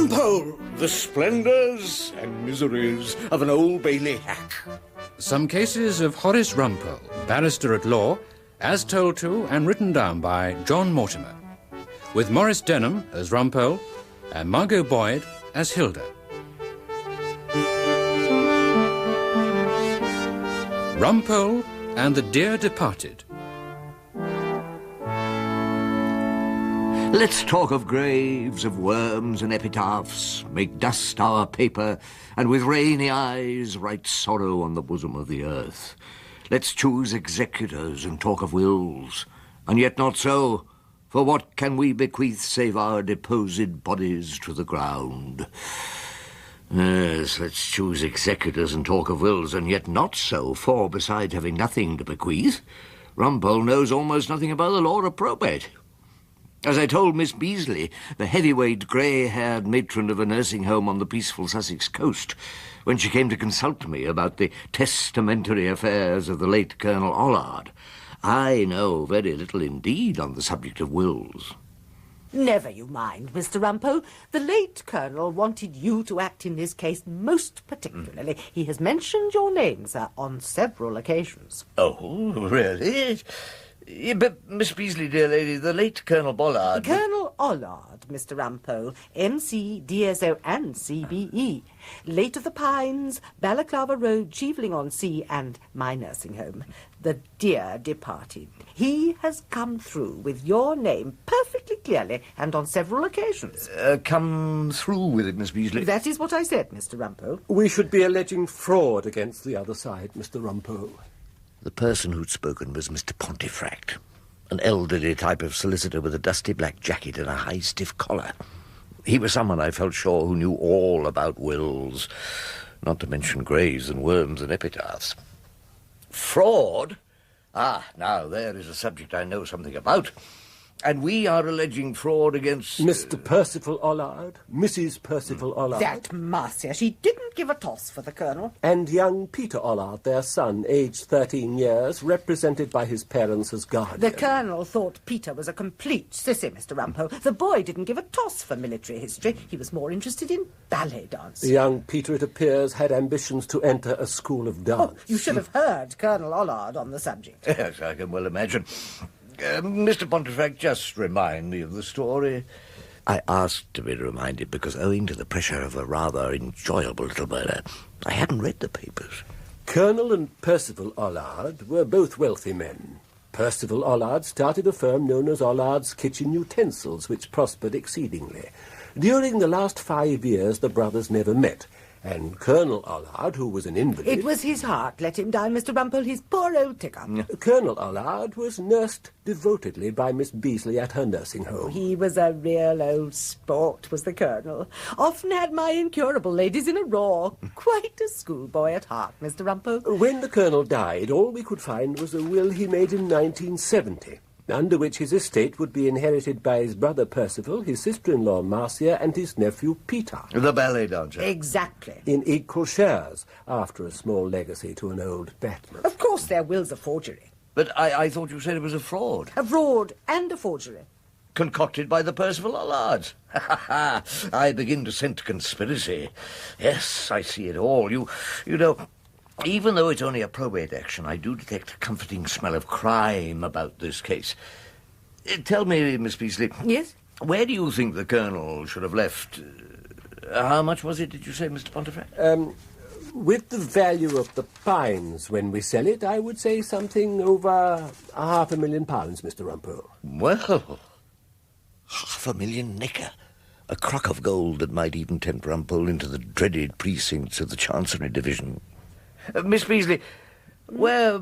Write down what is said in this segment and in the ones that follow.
Rumpole, the Splendours and Miseries of an Old Bailey hack. Some cases of Horace Rumpole, barrister at law, as told to and written down by John Mortimer, with Maurice Denham as Rumpole and Margot Boyd as Hilda. Rumpole and the Dear Departed. Let's talk of graves, of worms and epitaphs, make dust our paper, and with rainy eyes write sorrow on the bosom of the earth. Let's choose executors and talk of wills, and yet not so, for what can we bequeath save our deposed bodies to the ground? Yes, let's choose executors and talk of wills, and yet not so, for besides having nothing to bequeath, Rumpole knows almost nothing about the law of probate. As I told Miss Beasley, the heavyweight, grey-haired matron of a nursing home on the peaceful Sussex coast, when she came to consult me about the testamentary affairs of the late Colonel Ollard, I know very little indeed on the subject of wills. Never you mind, Mr. Rumpole. The late Colonel wanted you to act in this case most particularly. He has mentioned your name, sir, on several occasions. Oh, really? But, Miss Beasley, dear lady, the late Colonel Bollard... Colonel Ollard, Mr. Rumpole, MC, DSO and CBE. Late of the Pines, Balaclava Road, Cheveling-on-Sea, and my nursing home. The Dear Departed. He has come through with your name perfectly clearly and on several occasions. Come through with it, Miss Beasley? That is what I said, Mr. Rumpole. We should be alleging fraud against the other side, Mr. Rumpole. The person who'd spoken was Mr. Pontefract, an elderly type of solicitor with a dusty black jacket and a high stiff collar. He was someone I felt sure who knew all about wills, not to mention graves and worms and epitaphs. Fraud? Ah, now there is a subject I know something about. And we are alleging fraud against... Mr. Percival Ollard, Mrs. Percival Ollard. That Marcia, she didn't give a toss for the Colonel. And young Peter Ollard, their son, aged 13 years, represented by his parents as guardian. The Colonel thought Peter was a complete sissy, Mr. Rumpole. The boy didn't give a toss for military history. He was more interested in ballet dance. Young Peter, it appears, had ambitions to enter a school of dance. Oh, you should have heard Colonel Ollard on the subject. Yes, I can well imagine. Mr. Pontefract, just remind me of the story. I asked to be reminded because, owing to the pressure of a rather enjoyable little murder, I hadn't read the papers. Colonel and Percival Ollard were both wealthy men. Percival Ollard started a firm known as Ollard's Kitchen Utensils, which prospered exceedingly. During the last 5 years, the brothers never met, and Colonel Ollard, who was an invalid... It was his heart let him down, Mr. Rumpole, his poor old ticker. Colonel Ollard was nursed devotedly by Miss Beasley at her nursing home. He was a real old sport, was the Colonel. Often had my incurable ladies in a roar. Quite a schoolboy at heart, Mr. Rumpole. When the Colonel died, all we could find was a will he made in 1970, under which his estate would be inherited by his brother Percival, his sister-in-law Marcia, and his nephew Peter. The ballet dancer. Exactly. In equal shares, after a small legacy to an old batman. Of course their will's a forgery. But I thought you said it was a fraud. A fraud and a forgery. Concocted by the Percival Ollards. I begin to scent conspiracy. Yes, I see it all. You know... Even though it's only a probate action, I do detect a comforting smell of crime about this case. Tell me, Miss Beasley... Yes? Where do you think the Colonel should have left... how much was it, did you say, Mr. Pontefract? With the value of the Pines when we sell it, I would say something over £500,000, Mr. Rumpole. Well, £500,000 nicker. A crock of gold that might even tempt Rumpole into the dreaded precincts of the Chancery Division. Miss Beasley, where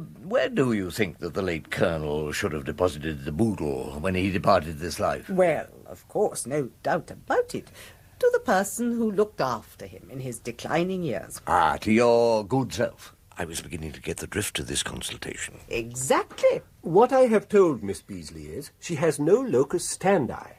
do you think that the late Colonel should have deposited the boodle when he departed this life? Well, of course, no doubt about it. To the person who looked after him in his declining years. Ah, to your good self. I was beginning to get the drift of this consultation. Exactly. What I have told Miss Beasley is she has no locus standi.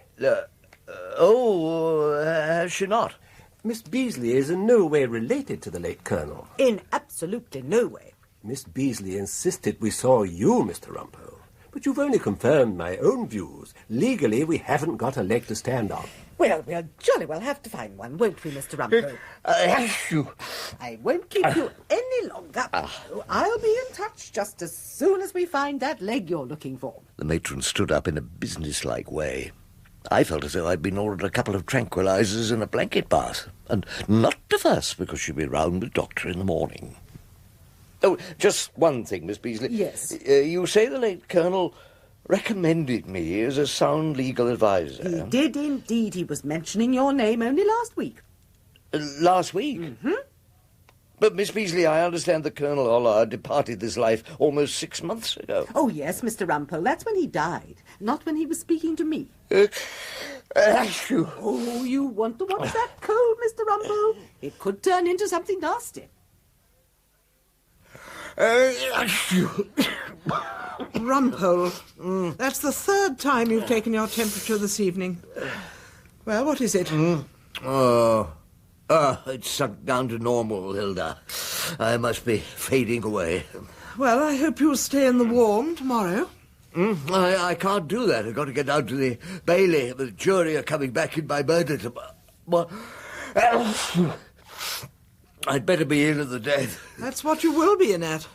Has she not? Miss Beasley is in no way related to the late Colonel. In absolutely no way. Miss Beasley insisted we saw you, Mr. Rumpole. But you've only confirmed my own views. Legally, we haven't got a leg to stand on. Well, we'll jolly well have to find one, won't we, Mr. Rumpole? I won't keep you any longer. I'll be in touch just as soon as we find that leg you're looking for. The matron stood up in a businesslike way. I felt as though I'd been ordered a couple of tranquilizers and a blanket bath, and not to fuss, because she'd be round with Doctor in the morning. Oh, just one thing, Miss Beasley. Yes? You say the late Colonel recommended me as a sound legal adviser. He did indeed. He was mentioning your name only last week. Last week? Mm-hmm. But, Miss Beasley, I understand that Colonel Allard departed this life almost 6 months ago. Oh, yes, Mr. Rumpole, that's when he died, not when he was speaking to me. Oh, you want to watch that cold, Mr. Rumpole? It could turn into something nasty. Rumpole, that's the third time you've taken your temperature this evening. Well, what is it? It's sunk down to normal, Hilda. I must be fading away. Well, I hope you'll stay in the warm tomorrow. I can't do that. I've got to get down to the Bailey. The jury are coming back in my murder tomorrow. Well, I'd better be in at the death. That's what you will be in at.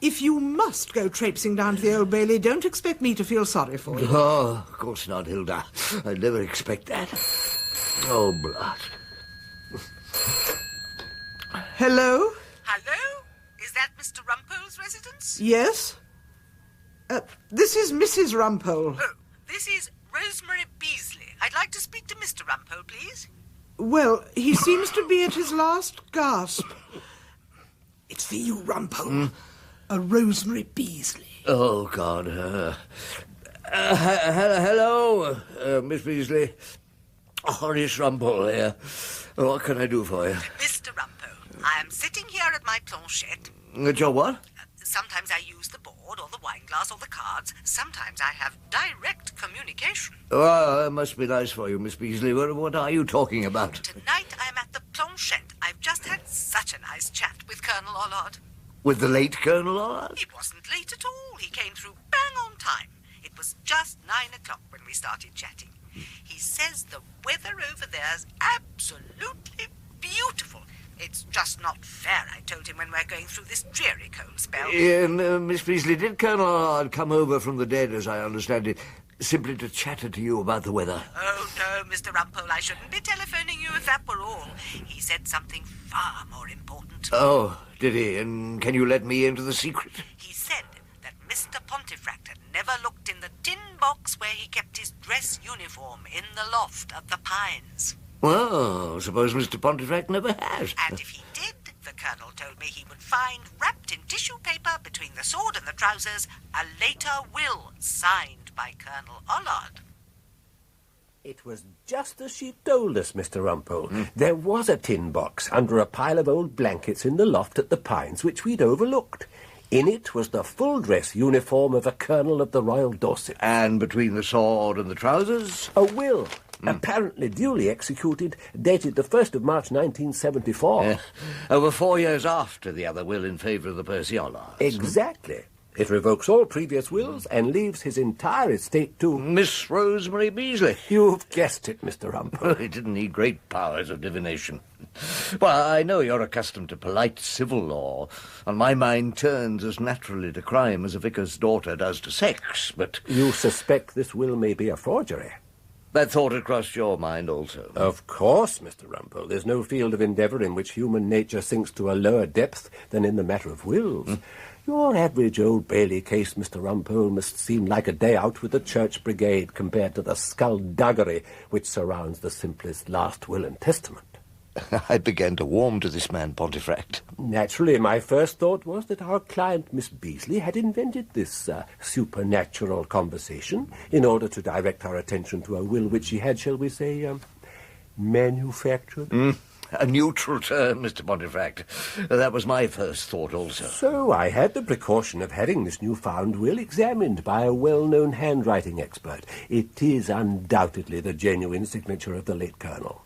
If you must go traipsing down to the Old Bailey, don't expect me to feel sorry for you. Oh, of course not, Hilda. I'd never expect that. Oh, blood. Hello? Hello? Is that Mr. Rumpole's residence? Yes? This is Mrs. Rumpole. Oh, this is Rosemary Beasley. I'd like to speak to Mr. Rumpole, please. Well, he seems to be at his last gasp. It's for you, Rumpole. A Rosemary Beasley. Oh, God. Hello, Miss Beasley. Horace Rumpole here. What can I do for you? Mr. Rumpole, I am sitting here at my planchette. At your what? Sometimes I use the board or the wine glass or the cards. Sometimes I have direct communication. Oh, that must be nice for you, Miss Beasley. What are you talking about? Tonight I am at the planchette. I've just had such a nice chat with Colonel Allard. With the late Colonel Allard? It wasn't late at all. He came through bang on time. It was just 9 o'clock when we started chatting. He says the weather over there's absolutely beautiful. It's just not fair, I told him, when we're going through this dreary cold spell. Miss Beasley, did Colonel Allard come over from the dead, as I understand it, simply to chatter to you about the weather? Oh, no, Mr. Rumpole, I shouldn't be telephoning you if that were all. He said something far more important. Oh, did he? And can you let me into the secret? He said that Mr. Pontefract had never looked in the tin box where he kept his dress uniform in the loft of the Pines. Well, suppose Mr. Pontefract never has. And if he did, the Colonel told me he would find, wrapped in tissue paper between the sword and the trousers, a later will signed by Colonel Allard. It was just as she told us, Mr. Rumpole. There was a tin box under a pile of old blankets in the loft at the Pines, which we'd overlooked. In it was the full-dress uniform of a colonel of the Royal Dorset. And between the sword and the trousers? A will, apparently duly executed, dated the 1st of March 1974. Over 4 years after the other will in favour of the Percy Allards. Exactly. It revokes all previous wills and leaves his entire estate to... Miss Rosemary Beasley. You've guessed it, Mr. Rumpole. It didn't need great powers of divination. Well, I know you're accustomed to polite civil law, and my mind turns as naturally to crime as a vicar's daughter does to sex, but... You suspect this will may be a forgery? That thought had crossed your mind also. Of course, Mr. Rumpole. There's no field of endeavour in which human nature sinks to a lower depth than in the matter of wills. Your average Old Bailey case, Mr. Rumpole, must seem like a day out with the church brigade compared to the skullduggery which surrounds the simplest last will and testament. I began to warm to this man, Pontefract. Naturally, my first thought was that our client, Miss Beasley, had invented this supernatural conversation in order to direct our attention to a will which she had, shall we say, manufactured. A neutral term, Mr. Pontefract. That was my first thought also. So I had the precaution of having this newfound will examined by a well-known handwriting expert. It is undoubtedly the genuine signature of the late Colonel.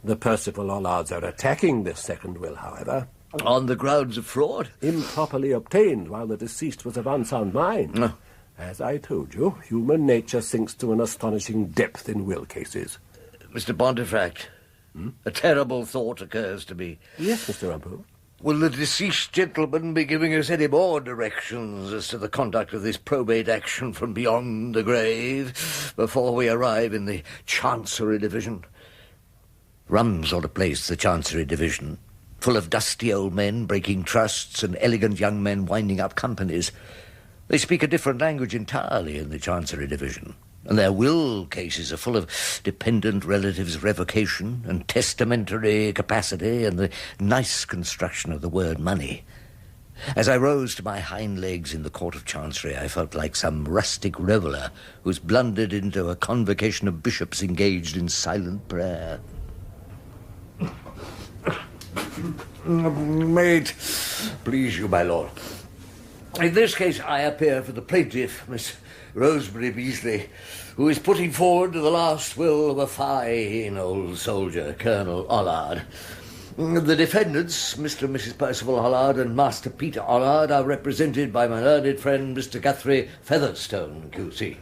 The Percival Allards are attacking this second will, however. On the grounds of fraud? Improperly obtained while the deceased was of unsound mind. As I told you, human nature sinks to an astonishing depth in will cases. Mr. Pontefract, a terrible thought occurs to me. Yes, Mr. Rumpole. Will the deceased gentleman be giving us any more directions as to the conduct of this probate action from beyond the grave before we arrive in the Chancery Division? Rum sort of place, the Chancery Division, full of dusty old men breaking trusts and elegant young men winding up companies. They speak a different language entirely in the Chancery Division, and their will cases are full of dependent relatives' revocation and testamentary capacity and the nice construction of the word money. As I rose to my hind legs in the Court of Chancery, I felt like some rustic reveller who's blundered into a convocation of bishops engaged in silent prayer. May it please you, my lord. In this case, I appear for the plaintiff, Miss Rosemary Beasley, who is putting forward the last will of a fine old soldier, Colonel Allard. The defendants, Mr. and Mrs. Percival Allard and Master Peter Allard, are represented by my learned friend, Mr. Guthrie Featherstone, QC.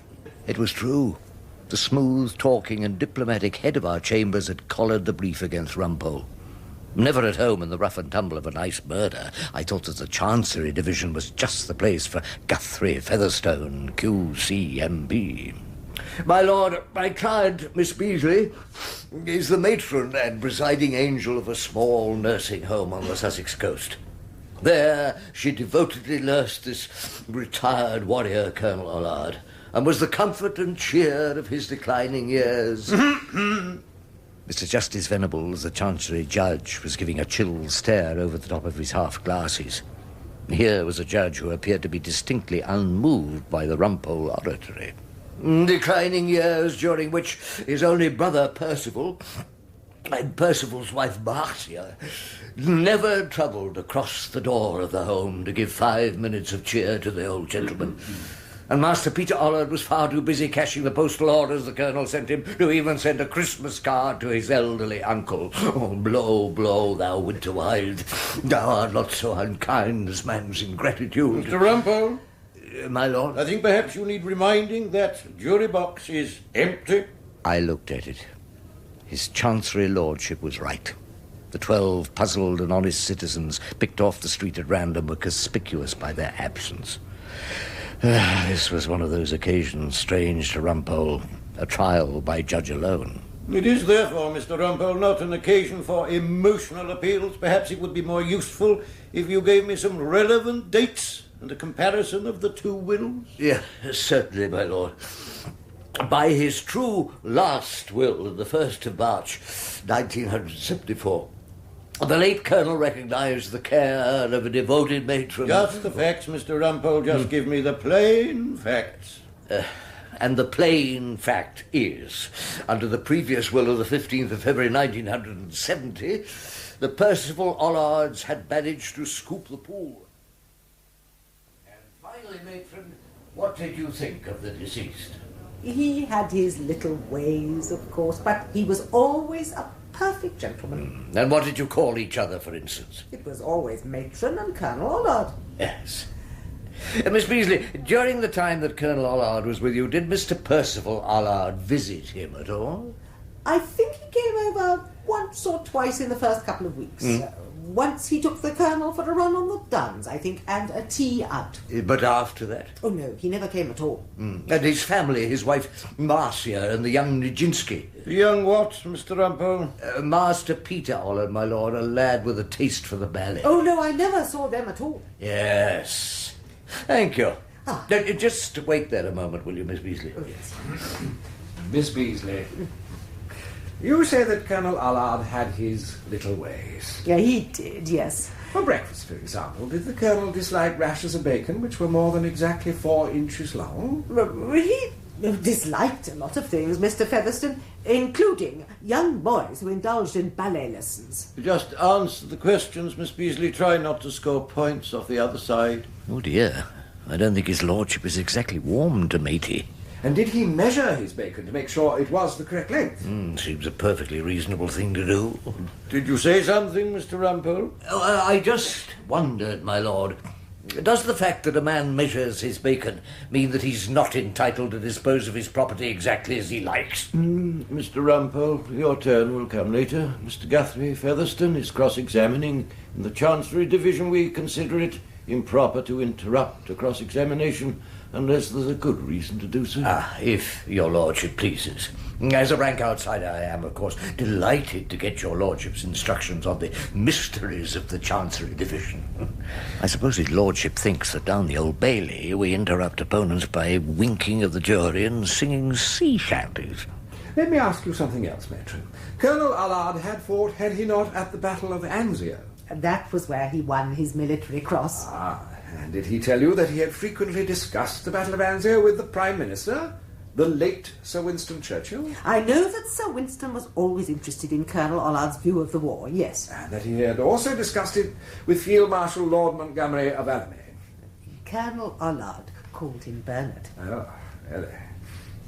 It was true. The smooth-talking and diplomatic head of our chambers had collared the brief against Rumpole. Never at home in the rough and tumble of a nice murder, I thought that the Chancery Division was just the place for Guthrie Featherstone, QCMB. My lord, my client, Miss Beasley, is the matron and presiding angel of a small nursing home on the Sussex coast. There, she devotedly nursed this retired warrior, Colonel Allard, and was the comfort and cheer of his declining years. Mr. Justice Venables, the Chancery Judge, was giving a chill stare over the top of his half-glasses. Here was a judge who appeared to be distinctly unmoved by the Rumpole oratory. Declining years during which his only brother Percival and Percival's wife Marcia never troubled to cross the door of the home to give 5 minutes of cheer to the old gentleman. And Master Peter Allard was far too busy cashing the postal orders the Colonel sent him to even send a Christmas card to his elderly uncle. Oh, blow, blow, thou winter wild. Thou art not so unkind as man's ingratitude. Mr. Rumpole? My lord? I think perhaps you need reminding that jury box is empty. I looked at it. His Chancery Lordship was right. The 12 puzzled and honest citizens picked off the street at random were conspicuous by their absence. This was one of those occasions strange to Rumpole, a trial by judge alone. It is therefore, Mr. Rumpole, not an occasion for emotional appeals. Perhaps it would be more useful if you gave me some relevant dates and a comparison of the two wills. Yes, certainly, my lord. By his true last will of the 1st of March, 1974, the late Colonel recognised the care of a devoted matron. Just the facts, Mr. Rumpole. Just give me the plain facts. And the plain fact is, under the previous will of the 15th of February 1970, the Percival Allards had managed to scoop the pool. And finally, matron, what did you think of the deceased? He had his little ways, of course, but he was always a perfect gentleman. And what did you call each other, for instance? It was always Matron and Colonel Allard. Yes. Miss Beasley, during the time that Colonel Allard was with you, did Mr. Percival Allard visit him at all? I think he came over once or twice in the first couple of weeks. Once he took the Colonel for a run on the Downs, I think, and a tea out. But after that? Oh, no, he never came at all. And his family, his wife Marcia and the young Nijinsky? The young what, Mr. Rumpole? Master Peter Allard, my lord, a lad with a taste for the ballet. Oh, no, I never saw them at all. Yes. Thank you. Just wait there a moment, will you, Miss Beasley? Oh, yes. Miss Beasley, you say that Colonel Allard had his little ways. Yeah, he did, yes. For breakfast, for example, did the Colonel dislike rashers of bacon which were more than exactly 4 inches long? He disliked a lot of things, Mr. Featherstone, including young boys who indulged in ballet lessons. Just answer the questions, Miss Beasley. Try not to score points off the other side. Oh, dear. I don't think his lordship is exactly warm to matey. And did he measure his bacon to make sure it was the correct length? Seems a perfectly reasonable thing to do. Did you say something, Mr. Rumpole? Oh, I just wondered, my lord, Does the fact that a man measures his bacon mean that he's not entitled to dispose of his property exactly as he likes? Mr. Rumpole, your turn will come later. Mr. Guthrie Featherstone is cross-examining. In the Chancery Division, we consider it improper to interrupt a cross-examination unless there's a good reason to do so. If your lordship pleases. As a rank outsider, I am, of course, delighted to get your lordship's instructions on the mysteries of the Chancery Division. I suppose his lordship thinks that down the Old Bailey we interrupt opponents by winking at the jury and singing sea shanties. Let me ask you something else, Matron. Colonel Allard had fought, had he not, at the Battle of Anzio? That was where he won his military cross. And did he tell you that he had frequently discussed the Battle of Anzio with the Prime Minister, the late Sir Winston Churchill? I know that Sir Winston was always interested in Colonel Allard's view of the war, yes. And that he had also discussed it with Field Marshal Lord Montgomery of Almaine. Colonel Allard called him Bernard. Oh, really?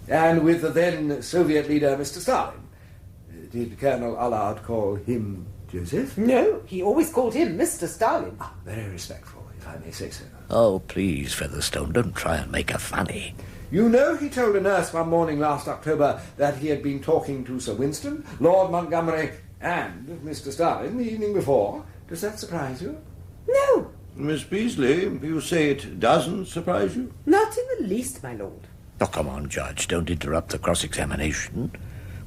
And with the then Soviet leader, Mr. Stalin. Did Colonel Allard call him Joseph? No, he always called him Mr. Stalin. Very respectful, if I may say so. Oh, please, Featherstone, don't try and make her funny. You know he told a nurse one morning last October that he had been talking to Sir Winston, Lord Montgomery, and Mr. Stalin the evening before. Does that surprise you? No. Miss Beasley, you say it doesn't surprise you? Not in the least, my lord. Oh, come on, Judge, don't interrupt the cross-examination.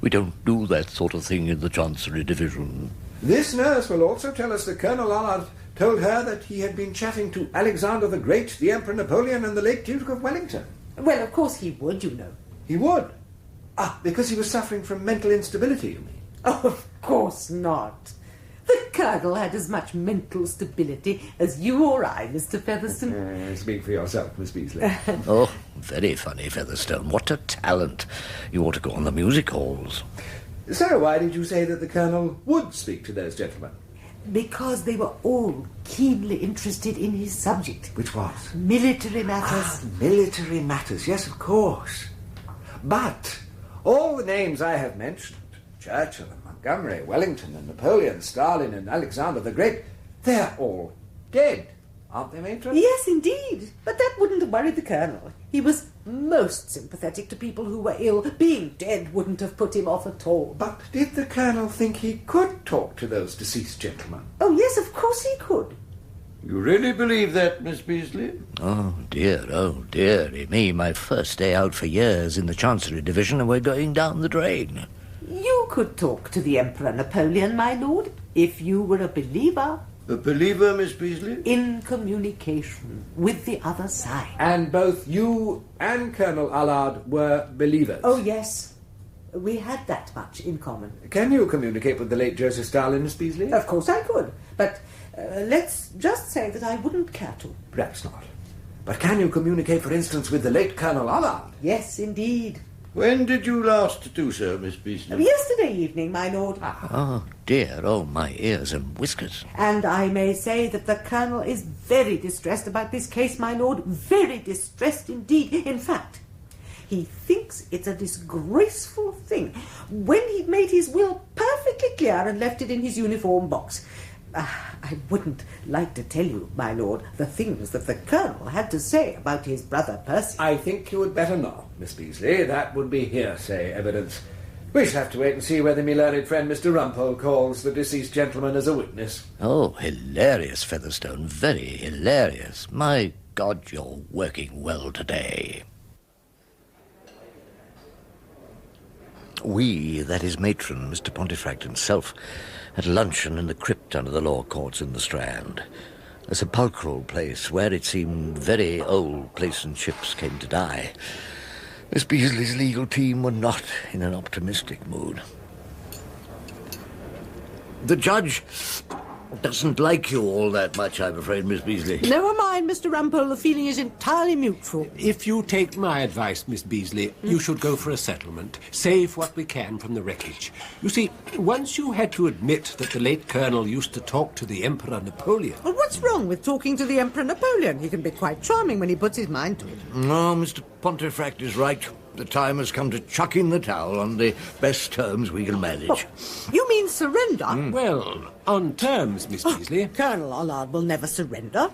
We don't do that sort of thing in the Chancery Division. This nurse will also tell us that Colonel Allard told her that he had been chatting to Alexander the Great, the Emperor Napoleon, and the late Duke of Wellington. Well, of course he would, you know. He would? Because he was suffering from mental instability, you mean? Oh, of course not. The Colonel had as much mental stability as you or I, Mr. Featherstone. Speak for yourself, Miss Beasley. Oh, very funny, Featherstone. What a talent. You ought to go on the music halls. So why did you say that the Colonel would speak to those gentlemen? Because they were all keenly interested in his subject. Which was? Military matters. Military matters, yes, of course. But all the names I have mentioned, Churchill and Montgomery, Wellington and Napoleon, Stalin and Alexander the Great, they're all dead, aren't they, Matron? Yes, indeed. But that wouldn't have worried the Colonel. He was most sympathetic to people who were ill. Being dead wouldn't have put him off at all. But did the Colonel think he could talk to those deceased gentlemen? Oh, yes, of course he could. You really believe that, Miss Beasley? Oh, dearie me. My first day out for years in the Chancery Division, and we're going down the drain. You could talk to the Emperor Napoleon, my lord, if you were a believer. A believer, Miss Beasley? In communication with the other side. And both you and Colonel Allard were believers? Oh, yes. We had that much in common. Can you communicate with the late Joseph Stalin, Miss Beasley? Of course I could, but let's just say that I wouldn't care to. Perhaps not. But can you communicate, for instance, with the late Colonel Allard? Yes, indeed. When did you last do so, Miss Beasley? Yesterday evening, my lord. Oh, dear, oh, my ears and whiskers. And I may say that the Colonel is very distressed about this case, my lord. Very distressed indeed. In fact, he thinks it's a disgraceful thing when he'd made his will perfectly clear and left it in his uniform box. I wouldn't like to tell you, my lord, the things that the Colonel had to say about his brother Percy. I think you would better not, Miss Beasley. That would be hearsay evidence. We shall have to wait and see whether my learned friend Mr. Rumpole calls the deceased gentleman as a witness. Oh, hilarious, Featherstone. Very hilarious. My God, you're working well today. We, that is Matron, Mr. Pontefract himself, had luncheon in the crypt under the law courts in the Strand, a sepulchral place where it seemed very old placent ships came to die. Miss Beasley's legal team were not in an optimistic mood. The judge doesn't like you all that much, I'm afraid, Miss Beasley. Never mind, Mr. Rumpole. The feeling is entirely mutual. If you take my advice, Miss Beasley, you should go for a settlement. Save what we can from the wreckage. You see, once you had to admit that the late Colonel used to talk to the Emperor Napoleon... Well, what's wrong with talking to the Emperor Napoleon? He can be quite charming when he puts his mind to it. No, Mr. Pontefract is right. The time has come to chuck in the towel on the best terms we can manage. Oh, you mean surrender? Well, on terms, Miss Beasley. Colonel Allard will never surrender.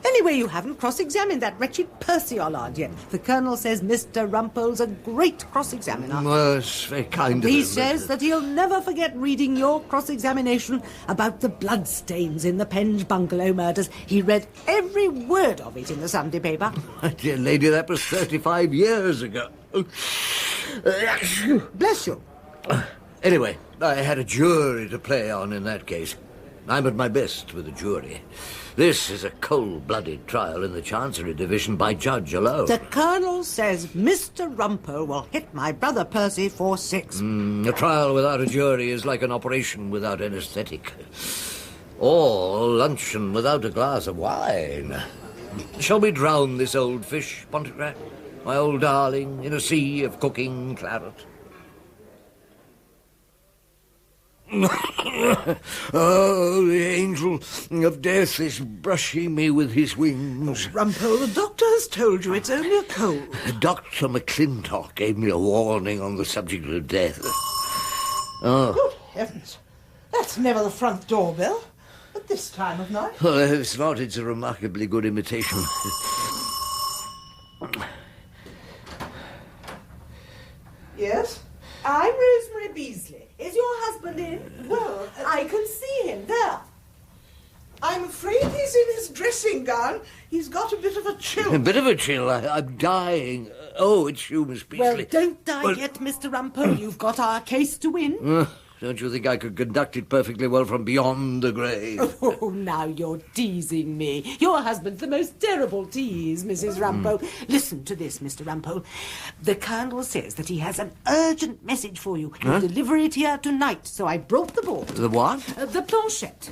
Anyway, you haven't cross-examined that wretched Percy Allard yet. The Colonel says Mr. Rumpole's a great cross-examiner. Well, it's very kind of He him, but- says that he'll never forget reading your cross-examination about the bloodstains in the Penge bungalow murders. He read every word of it in the Sunday paper. My dear lady, that was 35 years ago. Bless you. Anyway, I had a jury to play on in that case. I'm at my best with a jury. This is a cold-blooded trial in the Chancery Division by judge alone. The Colonel says Mr. Rumpole will hit my brother Percy for 6. A trial without a jury is like an operation without anaesthetic. Or luncheon without a glass of wine. Shall we drown this old fish, Pontefract? My old darling, in a sea of cooking claret? Oh, the angel of death is brushing me with his wings. Rumpole, the doctor has told you it's only a cold. Dr. McClintock gave me a warning on the subject of death. Oh, Good heavens. That's never the front door bell at this time of night. well, if it's not, it's a remarkably good imitation. Yes? I'm Rosemary Beasley. Is your husband in? Well, I can see him there. I'm afraid he's in his dressing gown. He's got a bit of a A chill. bit of a chill. I'm dying. Oh, it's you, Miss Beasley. Well, don't die Well- yet, Mr. Rumpole. You've got our case to win. Don't you think I could conduct it perfectly well from beyond the grave? Oh, now you're teasing me. Your husband's the most terrible tease, Mrs. Rumpole. Listen to this, Mr. Rumpole. The Colonel says that he has an urgent message for you. He'll deliver it here tonight, so I brought the board. The what? The planchette.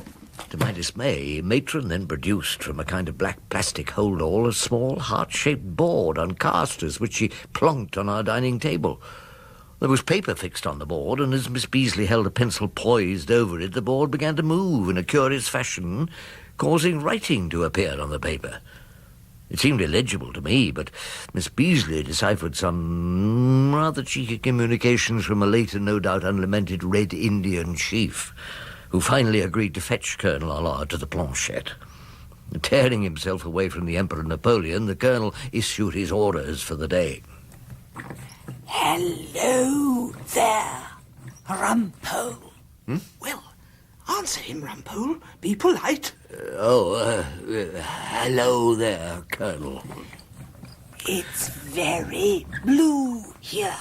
To my dismay, Matron then produced from a kind of black plastic hold-all a small heart-shaped board on casters, which she plonked on our dining table. There was paper fixed on the board, and as Miss Beasley held a pencil poised over it, the board began to move in a curious fashion, causing writing to appear on the paper. It seemed illegible to me, but Miss Beasley deciphered some rather cheeky communications from a later, no doubt unlamented Red Indian chief, who finally agreed to fetch Colonel Allard to the planchette. Tearing himself away from the Emperor Napoleon, the Colonel issued his orders for the day. Hello there, Rumpole. Well, answer him, Rumpole. Be polite. Hello there, Colonel. It's very blue here,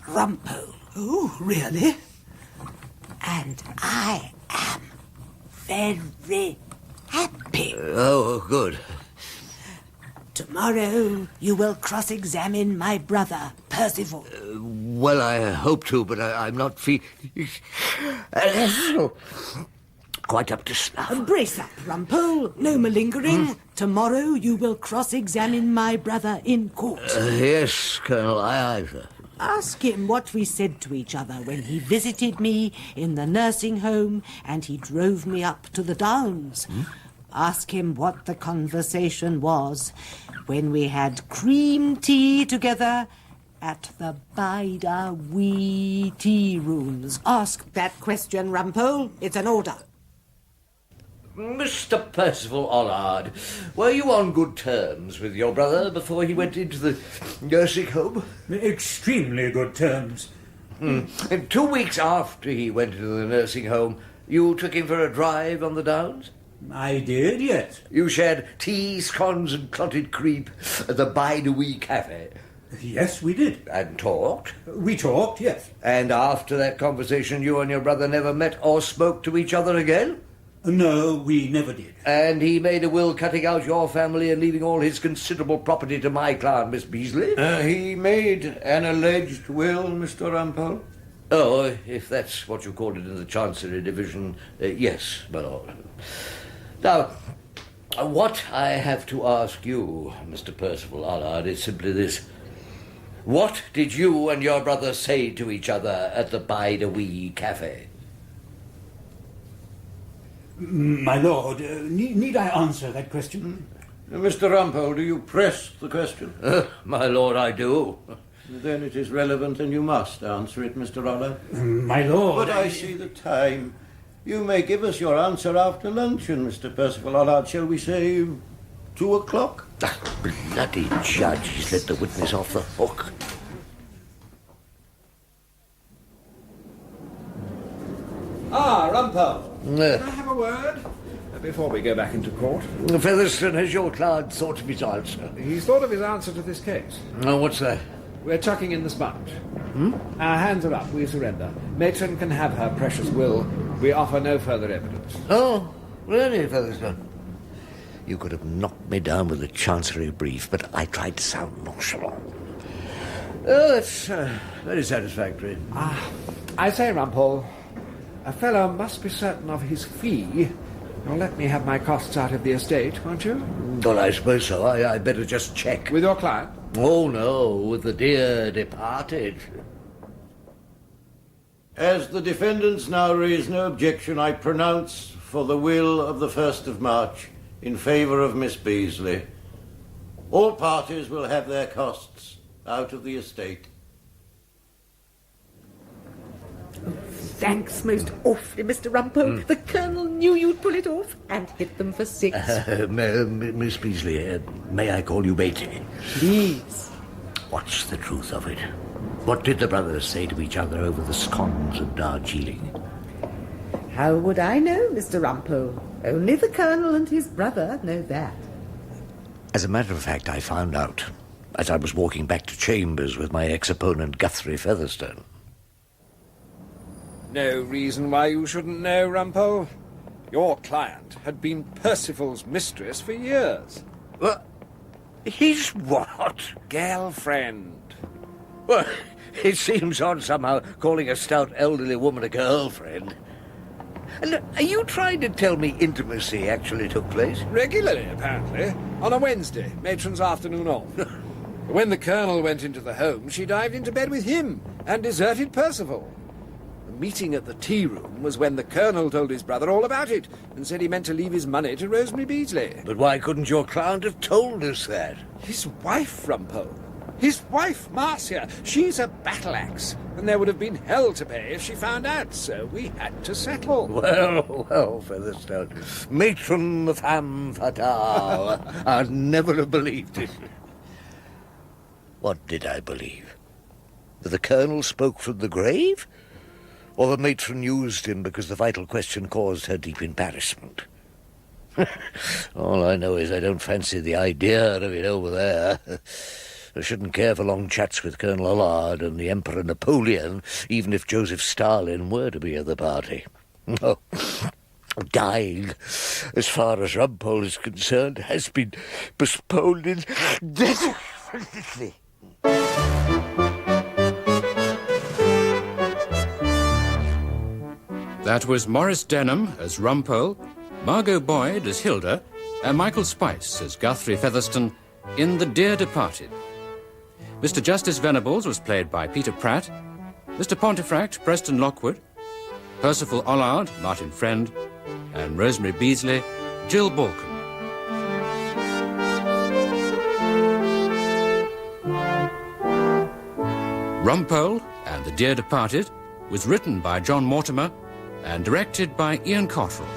Rumpole. Oh, really? And I am very happy. Oh, good. Tomorrow you will cross-examine my brother, Percival. Well, I hope to, but I'm not quite up to snuff. Brace up, Rumpole. No malingering. Tomorrow you will cross-examine my brother in court. Yes, Colonel, aye, sir. Ask him what we said to each other when he visited me in the nursing home and he drove me up to the Downs. Ask him what the conversation was when we had cream tea together at the Bida Wee Tea Rooms. Ask that question, Rumpole. It's an order. Mr. Percival Allard, were you on good terms with your brother before he went into the nursing home? Extremely good terms. And 2 weeks after he went into the nursing home, you took him for a drive on the Downs? I did, yes. You shared tea, scones and clotted crepe at the Bide-A-Wee Cafe? Yes, we did. And talked? We talked, yes. And after that conversation, you and your brother never met or spoke to each other again? No, we never did. And he made a will cutting out your family and leaving all his considerable property to my clan, Miss Beasley? He made an alleged will, Mr. Rumpole? Oh, if that's what you call it in the Chancery Division, yes, my lord. Now, what I have to ask you, Mr. Percival Allard, is simply this. What did you and your brother say to each other at the Bide-A-Wee Cafe? My lord, need I answer that question? Mr. Rumpole, do you press the question? My lord, I do. Then it is relevant and you must answer it, Mr. Allard. My lord... But I see the time. You may give us your answer after luncheon, Mr. Percival Allard. Shall we say 2 o'clock? That bloody judge, he's let the witness off the hook. Ah, Rumpole. Can I have a word? Before we go back into court. Featherston, has your client thought of his answer? He's thought of his answer to this case. Oh, what's that? We're chucking in the sponge. Our hands are up. We surrender. Matron can have her precious will. We offer no further evidence. Oh, really, Featherston? You could have knocked me down with a Chancery brief, but I tried to sound nonchalant. Oh, that's very satisfactory. I say, Rumpole, a fellow must be certain of his fee. You'll let me have my costs out of the estate, won't you? Well, I suppose so. I'd better just check. With your client? Oh, no, with the dear departed. As the defendants now raise no objection, I pronounce for the will of the 1st of March in favour of Miss Beasley. All parties will have their costs out of the estate. Thanks most awfully, Mr. Rumpole. The Colonel knew you'd pull it off and hit them for 6. Miss Beasley, may I call you matey? Please. What's the truth of it? What did the brothers say to each other over the scones of Darjeeling? How would I know, Mr. Rumpole? Only the Colonel and his brother know that. As a matter of fact, I found out as I was walking back to chambers with my ex-opponent Guthrie Featherstone. No reason why you shouldn't know, Rumpole. Your client had been Percival's mistress for years. What? His what? Girlfriend. Well, it seems odd somehow calling a stout elderly woman a girlfriend. And are you trying to tell me intimacy actually took place? Regularly, apparently. On a Wednesday, matron's afternoon off. When the Colonel went into the home, she dived into bed with him and deserted Percival. The meeting at the tea room was when the Colonel told his brother all about it and said he meant to leave his money to Rosemary Beasley. But why couldn't your client have told us that? His wife, Rumpole. His wife, Marcia. She's a battle-axe, and there would have been hell to pay if she found out, so we had to settle. Well, Featherstone. Matron femme fatale. I'd never have believed it. What did I believe? That the Colonel spoke from the grave? Or the matron used him because the vital question caused her deep embarrassment? All I know is I don't fancy the idea of it over there. I shouldn't care for long chats with Colonel Allard and the Emperor Napoleon, even if Joseph Stalin were to be of the party. Oh, dying, as far as Rumpole is concerned, has been postponed indefinitely. That was Maurice Denham as Rumpole, Margot Boyd as Hilda, and Michael Spice as Guthrie Featherstone in The Dear Departed. Mr. Justice Venables was played by Peter Pratt, Mr. Pontefract, Preston Lockwood, Percival Allard, Martin Friend, and Rosemary Beasley, Jill Balcom. Rumpole and The Dear Departed was written by John Mortimer and directed by Ian Cottrell.